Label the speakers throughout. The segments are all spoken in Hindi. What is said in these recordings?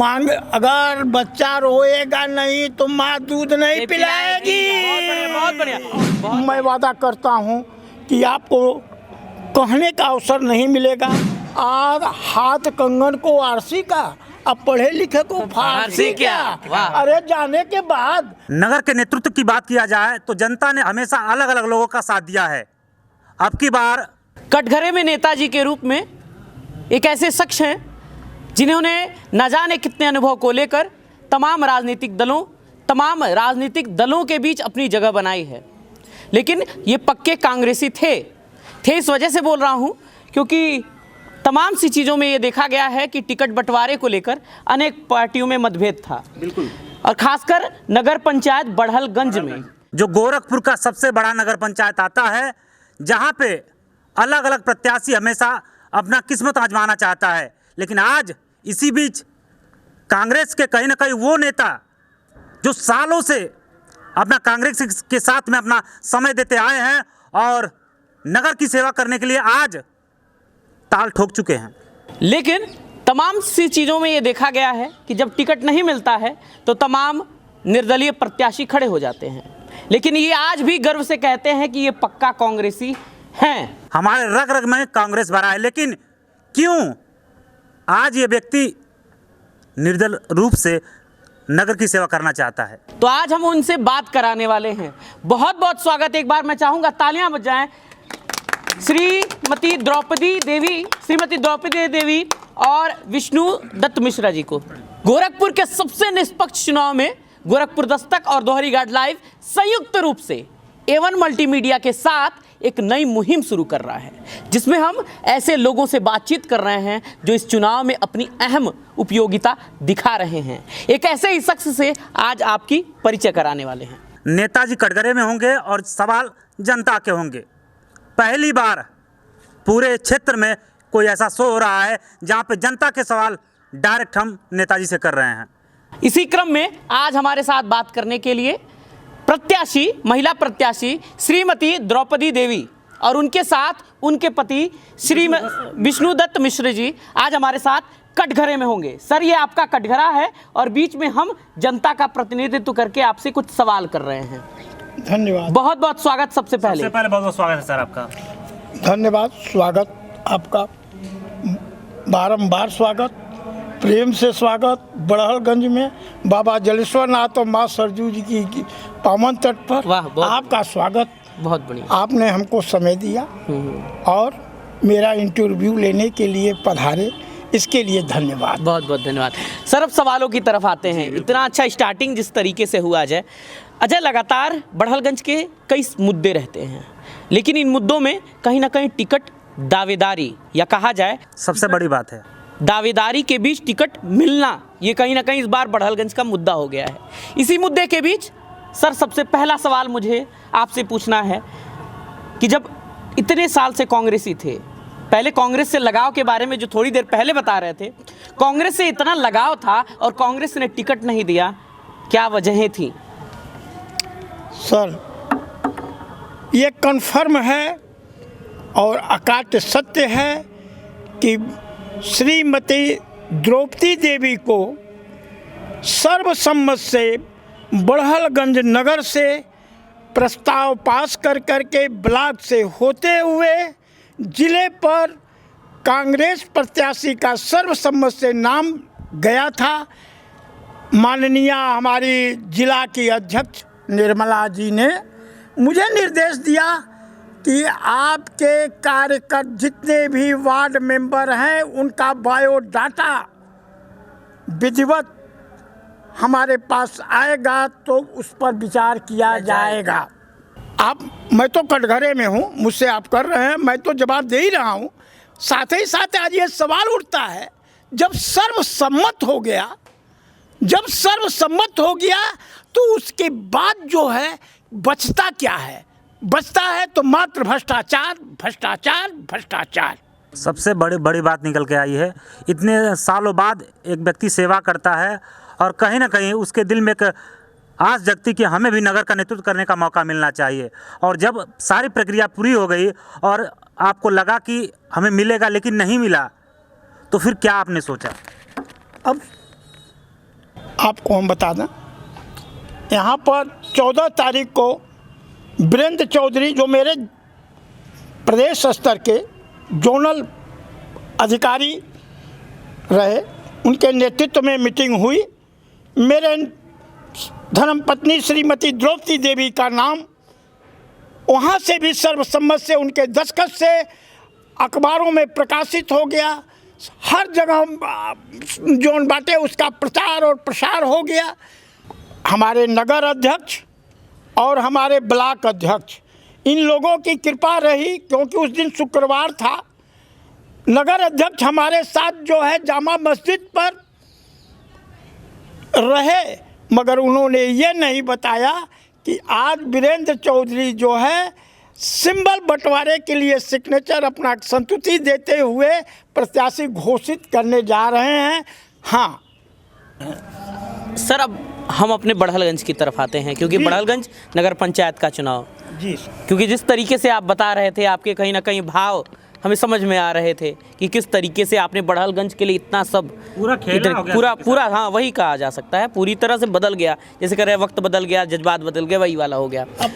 Speaker 1: मांग अगर बच्चा रोएगा नहीं तो माँ दूध नहीं पिलाएगी।
Speaker 2: बहुत बढ़िया।
Speaker 1: मैं वादा करता हूँ कि आपको कहने का अवसर नहीं मिलेगा। आज हाथ कंगन को आरसी का, अब पढ़े लिखे को फारसी क्या। अरे जाने के बाद
Speaker 3: नगर के नेतृत्व की बात किया जाए तो जनता ने हमेशा अलग अलग लोगों का साथ दिया है। अब की बार
Speaker 2: कटघरे में नेताजी के रूप में एक ऐसे शख्स हैं जिन्होंने न जाने कितने अनुभव को लेकर तमाम राजनीतिक दलों के बीच अपनी जगह बनाई है। लेकिन ये पक्के कांग्रेसी थे इस वजह से बोल रहा हूँ क्योंकि तमाम सी चीज़ों में ये देखा गया है कि टिकट बंटवारे को लेकर अनेक पार्टियों में मतभेद था।
Speaker 3: बिल्कुल।
Speaker 2: और खासकर नगर पंचायत बड़हलगंज में, जो
Speaker 3: गोरखपुर का सबसे बड़ा नगर पंचायत आता है, जहाँ पे अलग अलग प्रत्याशी हमेशा अपना किस्मत आजमाना चाहता है। लेकिन आज इसी बीच कांग्रेस के कहीं ना कहीं वो नेता जो सालों से अपना कांग्रेस के साथ में अपना समय देते आए हैं और नगर की सेवा करने के लिए आज ताल ठोक चुके हैं।
Speaker 2: लेकिन तमाम सी चीज़ों में ये देखा गया है कि जब टिकट नहीं मिलता है तो तमाम निर्दलीय प्रत्याशी खड़े हो जाते हैं। लेकिन ये आज भी गर्व से कहते हैं कि ये पक्का कांग्रेसी हैं।
Speaker 3: हमारे रग रग में कांग्रेस भरा है। लेकिन क्यों आज ये व्यक्ति निर्दल रूप से नगर की सेवा करना चाहता है?
Speaker 2: तो आज हम उनसे बात कराने वाले हैं। बहुत बहुत स्वागत, एक बार मैं चाहूँगा तालियां बजाएं श्रीमती द्रौपदी देवी और विष्णु दत्त मिश्रा जी को। गोरखपुर के सबसे निष्पक्ष चुनाव में गोरखपुर दस्तक और दोहरी गार्ड लाइव संयुक्त रूप से A1 मल्टीमीडिया के साथ एक नई मुहिम शुरू कर रहा है, जिसमें हम ऐसे लोगों से बातचीत कर रहे हैं जो इस चुनाव में अपनी अहम उपयोगिता दिखा रहे हैं। एक ऐसे ही शख्स से आज आपकी परिचय कराने वाले हैं।
Speaker 3: नेताजी कटघरे में होंगे और सवाल जनता के होंगे। पहली बार पूरे क्षेत्र में कोई ऐसा शो हो रहा है जहां पे जनता के सवाल डायरेक्ट हम नेताजी से कर रहे हैं।
Speaker 2: इसी क्रम में आज हमारे साथ बात करने के लिए महिला प्रत्याशी श्रीमती द्रौपदी देवी और उनके साथ उनके पति श्री विष्णु दत्त मिश्र जी आज हमारे साथ कटघरे में होंगे। सर, ये आपका कटघरा है और बीच में हम जनता का प्रतिनिधित्व करके आपसे कुछ सवाल कर रहे हैं।
Speaker 1: धन्यवाद।
Speaker 2: बहुत बहुत स्वागत। सबसे पहले
Speaker 3: बहुत बहुत स्वागत है सर आपका।
Speaker 1: धन्यवाद, स्वागत आपका, बारंबार स्वागत, प्रेम से स्वागत। बड़हलगंज में बाबा जलेश्वर नाथ और माँ सरजू जी की पावन तट पर आपका स्वागत।
Speaker 2: बहुत बढ़िया,
Speaker 1: आपने हमको समय दिया और मेरा इंटरव्यू लेने के लिए पधारे, इसके लिए धन्यवाद।
Speaker 2: बहुत बहुत धन्यवाद। सर, अब सवालों की तरफ आते हैं। इतना अच्छा स्टार्टिंग जिस तरीके से हुआ अजय, लगातार बड़हलगंज के कई मुद्दे रहते हैं, लेकिन इन मुद्दों में कहीं ना कहीं टिकट दावेदारी, या कहा जाए
Speaker 3: सबसे बड़ी बात है
Speaker 2: दावेदारी के बीच टिकट मिलना, ये कहीं ना कहीं इस बार बड़हलगंज का मुद्दा हो गया है। इसी मुद्दे के बीच सर, सबसे पहला सवाल मुझे आपसे पूछना है कि जब इतने साल से कांग्रेसी थे, पहले कांग्रेस से लगाव के बारे में जो थोड़ी देर पहले बता रहे थे, कांग्रेस से इतना लगाव था और कांग्रेस ने टिकट नहीं दिया, क्या वजहें थी?
Speaker 1: सर, ये कन्फर्म है और अकाट्य सत्य है कि श्रीमती द्रौपदी देवी को सर्वसम्मत से बड़हलगंज नगर से प्रस्ताव पास कर करके ब्लॉक से होते हुए जिले पर कांग्रेस प्रत्याशी का सर्वसम्मत से नाम गया था। माननीय हमारी जिला की अध्यक्ष निर्मला जी ने मुझे निर्देश दिया कि आपके कार्यकर्ता जितने भी वार्ड मेंबर हैं उनका बायोडाटा विधिवत हमारे पास आएगा तो उस पर विचार किया जाएगा। मैं तो कटघरे में हूँ, मुझसे आप कर रहे हैं, मैं तो जवाब दे ही रहा हूँ। साथ ही साथ आज ये सवाल उठता है, जब सर्वसम्मत हो गया तो उसके बाद जो है बचता क्या है? बचता है तो मात्र भ्रष्टाचार, भ्रष्टाचार, भ्रष्टाचार।
Speaker 3: सबसे बड़ी बात निकल के आई है। इतने सालों बाद एक व्यक्ति सेवा करता है और कहीं ना कहीं उसके दिल में एक आस जगती कि हमें भी नगर का नेतृत्व करने का मौका मिलना चाहिए। और जब सारी प्रक्रिया पूरी हो गई और आपको लगा कि हमें मिलेगा लेकिन नहीं मिला, तो फिर क्या आपने सोचा?
Speaker 1: अब आपको हम बता दें, यहाँ पर 14 तारीख को वीरेंद्र चौधरी जो मेरे प्रदेश स्तर के जोनल अधिकारी रहे, उनके नेतृत्व में मीटिंग हुई। मेरे धर्मपत्नी श्रीमती द्रौपदी देवी का नाम वहाँ से भी सर्वसम्मत से उनके दस्तखत से अखबारों में प्रकाशित हो गया। हर जगह जोन बाटे उसका प्रचार और प्रसार हो गया। हमारे नगर अध्यक्ष और हमारे ब्लॉक अध्यक्ष, इन लोगों की कृपा रही, क्योंकि उस दिन शुक्रवार था। नगर अध्यक्ष हमारे साथ जो है जामा मस्जिद पर रहे, मगर उन्होंने ये नहीं बताया कि आज वीरेंद्र चौधरी जो है सिंबल बंटवारे के लिए सिग्नेचर अपना संतुष्टि देते हुए प्रत्याशी घोषित करने जा रहे हैं। हाँ
Speaker 2: सर, अब हम अपने बड़हलगंज की तरफ आते हैं, क्योंकि बड़हलगंज नगर पंचायत का चुनाव,
Speaker 1: जी,
Speaker 2: क्योंकि जिस तरीके से आप बता रहे थे, आपके कहीं ना कहीं भाव हमें समझ में आ रहे थे कि किस तरीके से आपने बड़हलगंज के लिए इतना सब
Speaker 3: पूरा खेला हो गया,
Speaker 2: पूरा हाँ वही कहा जा सकता है, पूरी तरह से बदल गया। जैसे कह रहे हैं वक्त बदल गया, जज्बात बदल गए, वही वाला हो गया।
Speaker 1: अब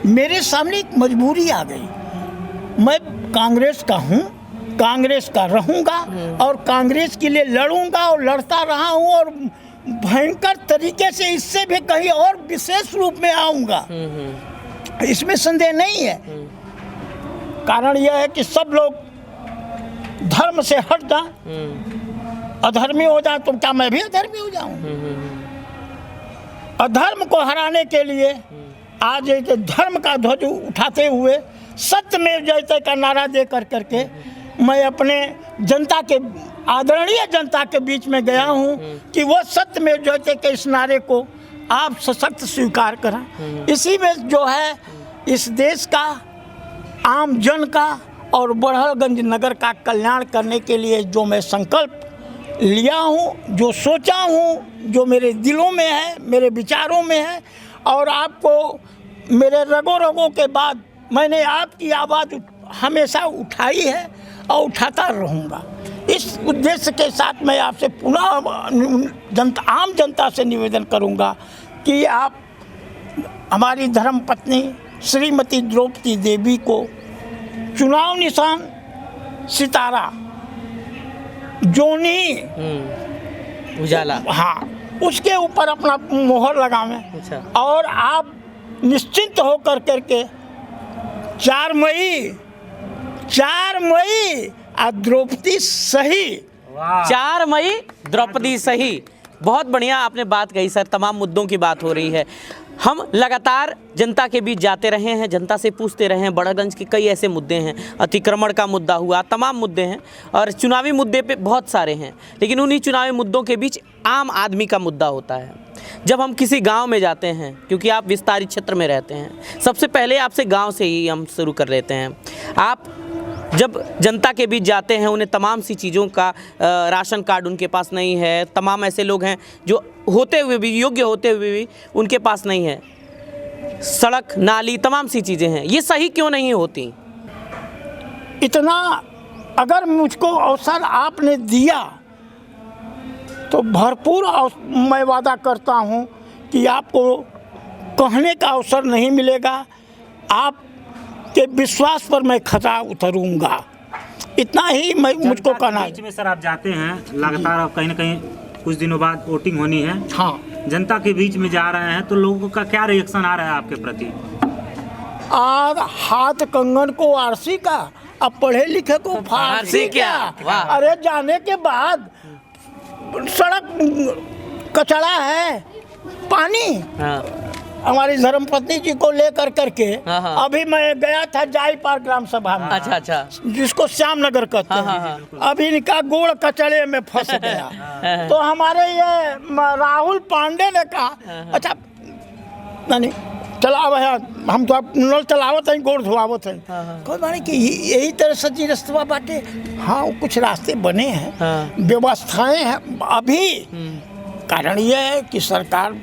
Speaker 1: मेरे सामने एक मजबूरी आ गई। मैं कांग्रेस का हूँ, कांग्रेस का रहूँगा और कांग्रेस के लिए लड़ूंगा और लड़ता रहा हूँ, और भयंकर तरीके से इससे भी कहीं और विशेष रूप में आऊँगा, इसमें संदेह नहीं है। कारण यह है कि सब लोग धर्म से हट जाए, अधर्मी हो जाए, तो क्या मैं भी अधर्मी हो जाऊं? अधर्म को हराने के लिए आज एक धर्म का ध्वज उठाते हुए सत्यमेव जयते का नारा दे करके मैं अपने जनता के, आदरणीय जनता के बीच में गया हूं कि वो सत्यमेव जयते के इस नारे को आप सशक्त स्वीकार करें। इसी में जो है इस देश का, आम जन का और बड़हलगंज नगर का कल्याण करने के लिए जो मैं संकल्प लिया हूँ, जो सोचा हूँ, जो मेरे दिलों में है, मेरे विचारों में है, और आपको मेरे रगों रगों के बाद मैंने आपकी आवाज़ हमेशा उठाई है और उठाता रहूँगा। इस उद्देश्य के साथ मैं आपसे पुनः आम जनता से निवेदन करूँगा कि आप हमारी धर्मपत्नी श्रीमती द्रौपदी देवी को चुनाव निशान सितारा जोनी
Speaker 2: उजाला,
Speaker 1: हाँ, उसके ऊपर अपना मोहर लगावें।
Speaker 2: अच्छा।
Speaker 1: और आप निश्चिंत होकर करके 4 मई द्रौपदी सही,
Speaker 2: 4 मई द्रौपदी सही। बहुत बढ़िया आपने बात कही सर, तमाम मुद्दों की बात हो रही है। हम लगातार जनता के बीच जाते रहे हैं, जनता से पूछते रहे हैं। बड़हलगंज के कई ऐसे मुद्दे हैं, अतिक्रमण का मुद्दा हुआ, तमाम मुद्दे हैं, और चुनावी मुद्दे पे बहुत सारे हैं, लेकिन उन्हीं चुनावी मुद्दों के बीच आम आदमी का मुद्दा होता है। जब हम किसी गांव में जाते हैं, क्योंकि आप विस्तारित क्षेत्र में रहते हैं, सबसे पहले आपसे गांव से ही हम शुरू कर लेते हैं। आप जब जनता के बीच जाते हैं, उन्हें तमाम सी चीज़ों का राशन कार्ड उनके पास नहीं है, तमाम ऐसे लोग हैं जो होते हुए भी, योग्य होते हुए भी उनके पास नहीं है, सड़क नाली तमाम सी चीज़ें हैं, ये सही क्यों नहीं होती?
Speaker 1: इतना अगर मुझको अवसर आपने दिया तो भरपूर मैं वादा करता हूं कि आपको कहने का अवसर नहीं मिलेगा, आपके विश्वास पर मैं खरा उतरूंगा। इतना ही मैं मुझको कहना है।
Speaker 3: बीच में सर आप जाते हैं लगातार, कहीं ना कहीं कुछ दिनों बाद वोटिंग होनी है,
Speaker 1: हाँ,
Speaker 3: जनता के बीच में जा रहे हैं, तो लोगों का क्या रिएक्शन आ रहा है आपके प्रति?
Speaker 1: और हाथ कंगन को आरसी का, अब पढ़े लिखे को फारसी क्या?
Speaker 2: वाह।
Speaker 1: अरे जाने के बाद सड़क कचड़ा है, पानी।
Speaker 2: हाँ।
Speaker 1: हमारी धर्मपत्नी जी को लेकर करके
Speaker 2: हाँ।
Speaker 1: अभी मैं गया था जाईपार ग्राम सभा में,
Speaker 2: अच्छा अच्छा,
Speaker 1: जिसको श्याम नगर कहते हैं।
Speaker 2: हाँ।
Speaker 1: अभी इनका गोड़ कचड़े में फंस गया। तो हमारे ये राहुल पांडे ने कहा, अच्छा नहीं चलाव है, हम तो आप नल चलावत हैं, गोड़ धुआवत हैं। कौन माने कि यही तरह सच्ची रास्ता बाटे। हाँ, कुछ रास्ते बने हैं, व्यवस्थाएं हैं अभी। कारण ये है कि सरकार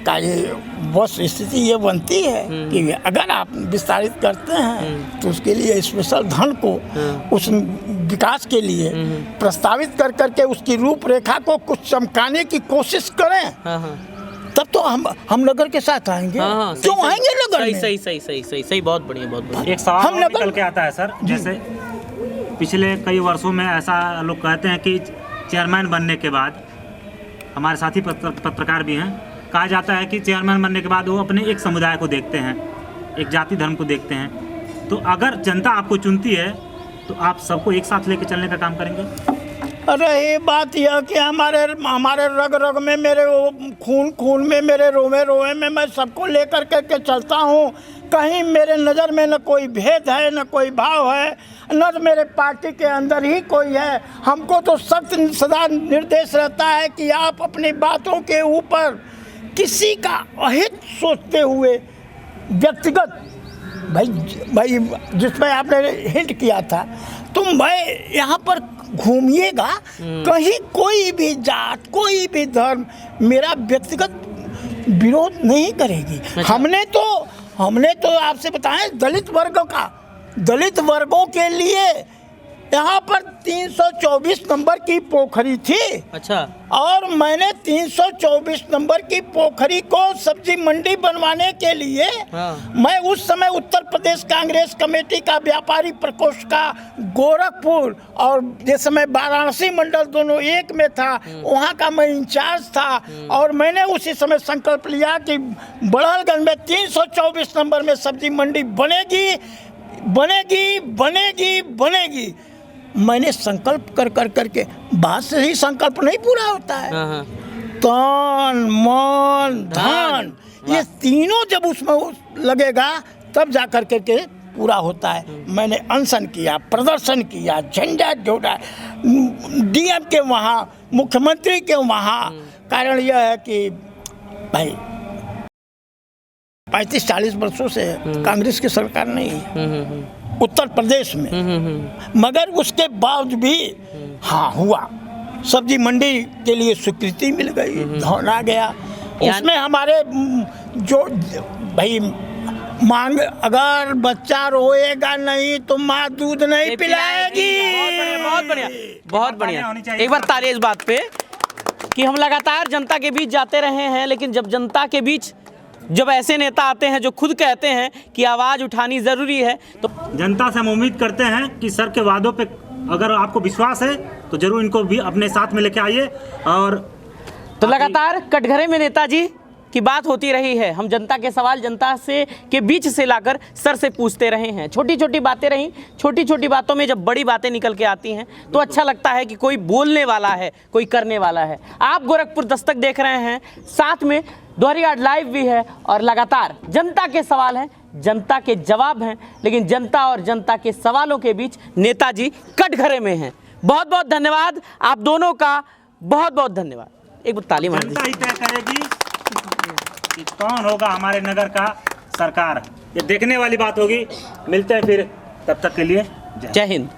Speaker 1: का ये बस स्थिति ये बनती है कि अगर आप विस्तारित करते हैं तो उसके लिए स्पेशल धन को उस विकास के लिए प्रस्तावित कर करके उसकी रूपरेखा को कुछ चमकाने की कोशिश करें,
Speaker 2: हाँ हाँ
Speaker 1: तब तो हम नगर के साथ आएंगे।
Speaker 2: हाँ,
Speaker 1: क्यों आएंगे नगर में?
Speaker 2: सही, बहुत बढ़िया, बहुत बढ़िया।
Speaker 3: एक सवाल
Speaker 1: हम
Speaker 3: और
Speaker 1: नगर-
Speaker 3: निकल के आता है सर, जैसे पिछले कई वर्षों में ऐसा लोग कहते हैं कि चेयरमैन बनने के बाद, हमारे साथी पत्रकार भी हैं, कहा जाता है कि चेयरमैन बनने के बाद वो अपने एक समुदाय को देखते हैं, एक जाति धर्म को देखते हैं। तो अगर जनता आपको चुनती है तो आप सबको एक साथ लेकर चलने का काम करेंगे?
Speaker 1: अरे ये बात यह कि हमारे रग रग में, मेरे खून में, मेरे रोए में मैं सबको लेकर के चलता हूँ। कहीं मेरे नज़र में न कोई भेद है, न कोई भाव है, न मेरे पार्टी के अंदर ही कोई है। हमको तो सख्त सदा निर्देश रहता है कि आप अपनी बातों के ऊपर किसी का अहित सोचते हुए व्यक्तिगत, भाई जिसमें आपने हिंट किया था, तुम भाई यहाँ पर घूमिएगा, कहीं कोई भी जात, कोई भी धर्म मेरा व्यक्तिगत विरोध नहीं करेगी। हमने तो आपसे बताया दलित वर्गों के लिए यहाँ पर 324 नंबर की पोखरी थी।
Speaker 2: अच्छा।
Speaker 1: और मैंने 324 नंबर की पोखरी को सब्जी मंडी बनवाने के लिए मैं उस समय उत्तर प्रदेश कांग्रेस कमेटी का व्यापारी प्रकोष्ठ का गोरखपुर और जिस समय वाराणसी मंडल दोनों एक में था, वहाँ का मैं इंचार्ज था। और मैंने उसी समय संकल्प लिया कि बड़हलगंज में 324 नंबर में सब्जी मंडी बनेगी। मैंने संकल्प कर करके, बात से ही संकल्प नहीं पूरा होता है। तन मन धन ये तीनों जब उसमें लगेगा तब जा कर के पूरा होता है। मैंने अनशन किया, प्रदर्शन किया, झंडा जोड़ा, डीएम के वहाँ, मुख्यमंत्री के वहाँ। कारण यह है कि भाई 35-40 वर्षों से कांग्रेस की सरकार नहीं है उत्तर प्रदेश में, मगर उसके बावजूद भी हाँ हुआ, सब्जी मंडी के लिए स्वीकृति मिल गई, धन आ गया। उसमें हमारे जो भाई मांग, अगर बच्चा रोएगा नहीं तो माँ दूध नहीं पिलाएगी।
Speaker 2: बहुत बढ़िया। एक बार ताली इस बात पे कि हम लगातार जनता के बीच जाते रहे हैं, लेकिन जब जनता के बीच जब ऐसे नेता आते हैं जो खुद कहते हैं कि आवाज़ उठानी ज़रूरी है, तो
Speaker 3: जनता से हम उम्मीद करते हैं कि सर के वादों पे अगर आपको विश्वास है तो जरूर इनको भी अपने साथ में लेके आइए। और
Speaker 2: तो लगातार कटघरे में नेताजी की बात होती रही है। हम जनता के सवाल जनता से के बीच से लाकर सर से पूछते रहे हैं। छोटी छोटी बातें रहीं, छोटी छोटी बातों में जब बड़ी बातें निकल के आती हैं तो अच्छा लगता है कि कोई बोलने वाला है, कोई करने वाला है। आप गोरखपुर दस्तक देख रहे हैं, साथ में दोहरीघाट लाइव भी है और लगातार जनता के सवाल हैं, जनता के जवाब हैं, लेकिन जनता और जनता के सवालों के बीच नेताजी कटघरे में हैं। बहुत बहुत धन्यवाद आप दोनों का, बहुत बहुत धन्यवाद। एक बार ताली मार
Speaker 3: जनता ही तय करेगी कि कौन होगा हमारे नगर का सरकार, ये देखने वाली बात होगी। मिलते हैं फिर, तब तक के लिए
Speaker 2: जय हिंद।